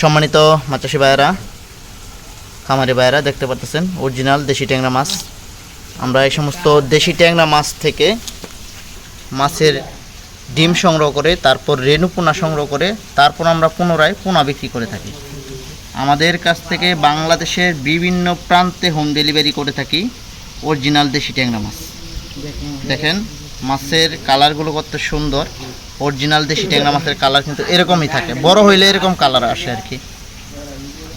সম্মানিত মাছ চাষি ভাইয়েরা, খামারি ভাইয়েরা, দেখতে পাচ্ছেন অরিজিনাল দেশি ট্যাংরা মাছ। আমরা এই সমস্ত দেশি ট্যাংরা মাছ থেকে মাছের ডিম সংগ্রহ করে, তারপর রেণু পোনা সংগ্রহ করে, তারপর আমরা পুনরায় পোনা বিক্রি করে থাকি। আমাদের কাছ থেকে বাংলাদেশের বিভিন্ন প্রান্তে হোম ডেলিভারি করে থাকি অরিজিনাল দেশি ট্যাংরা মাছ। দেখেন মাছের কালারগুলো কত সুন্দর। অরিজিনাল দেশি ট্যাংরা মাছের কালার কিন্তু এরকমই থাকে, বড় হইলে এরকম কালার আসে আর কি।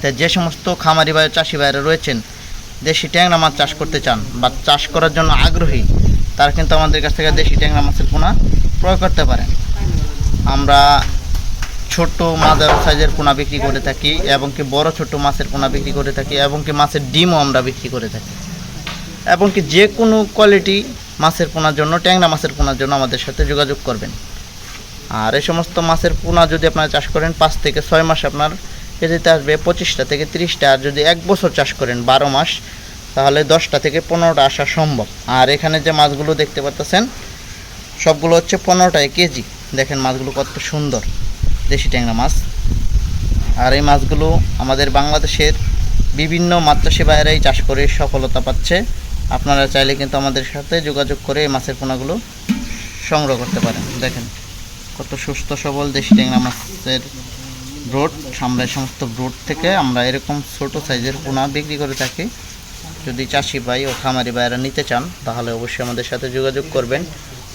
তাই যে সমস্ত খামারি ভাই চাষি ভাইরা রয়েছেন, দেশি ট্যাংরা মাছ চাষ করতে চান বা চাষ করার জন্য আগ্রহী, তারা কিন্তু আমাদের কাছ থেকে দেশি ট্যাংরা মাছের পোনা ক্রয় করতে পারেন। আমরা ছোট মাঝারি সাইজের পোনা বিক্রি করে থাকি, এবং কি বড় ছোট মাছের পোনা বিক্রি করে থাকি, এবং কি মাছের ডিমও আমরা বিক্রি করে থাকি, এবং কি যে কোনো কোয়ালিটি মাছের পোনার জন্য, ট্যাংরা মাছের পোনার জন্য আমাদের সাথে যোগাযোগ করবেন। আর এই সমস্ত মাছের পোনা যদি আপনারা চাষ করেন 5 থেকে 6 মাস আপনার কেজিতে আসবে 25টা থেকে 30টা। আর যদি 1 বছর চাষ করেন 12 মাস, তাহলে 10টা থেকে 15টা আসা সম্ভব। আর এখানে যে মাছগুলো দেখতে পাচ্ছেন সবগুলো হচ্ছে 15 টাকা কেজি। দেখেন মাছগুলো কত সুন্দর দেশি ট্যাংরা মাছ। আর এই মাছগুলো আমাদের বাংলাদেশের বিভিন্ন মাছ চাষি ভাইয়েরাই চাষ করে সফলতা পাচ্ছে। আপনারা চাইলে কিন্তু আমাদের সাথে যোগাযোগ করে এই মাছের পোনাগুলো সংগ্রহ করতে পারেন। দেখেন কত সুস্থ সবল দেশি ট্যাংরা মাছের ব্রড। আমরা এই সমস্ত ব্রড থেকে আমরা এরকম ছোট সাইজের পোনা বিক্রি করে থাকি। যদি চাষি ভাই ও খামারি ভাইয়েরা নিতে চান, তাহলে অবশ্যই আমাদের সাথে যোগাযোগ করবেন।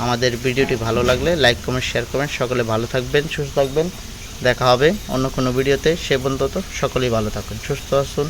আমাদের ভিডিওটি ভালো লাগলে লাইক কমেন্ট শেয়ার করবেন। সকলে ভালো থাকবেন, সুস্থ থাকবেন। দেখা হবে অন্য কোনো ভিডিওতে। সে পর্যন্ত সকলেই ভালো থাকবেন, সুস্থ আসুন।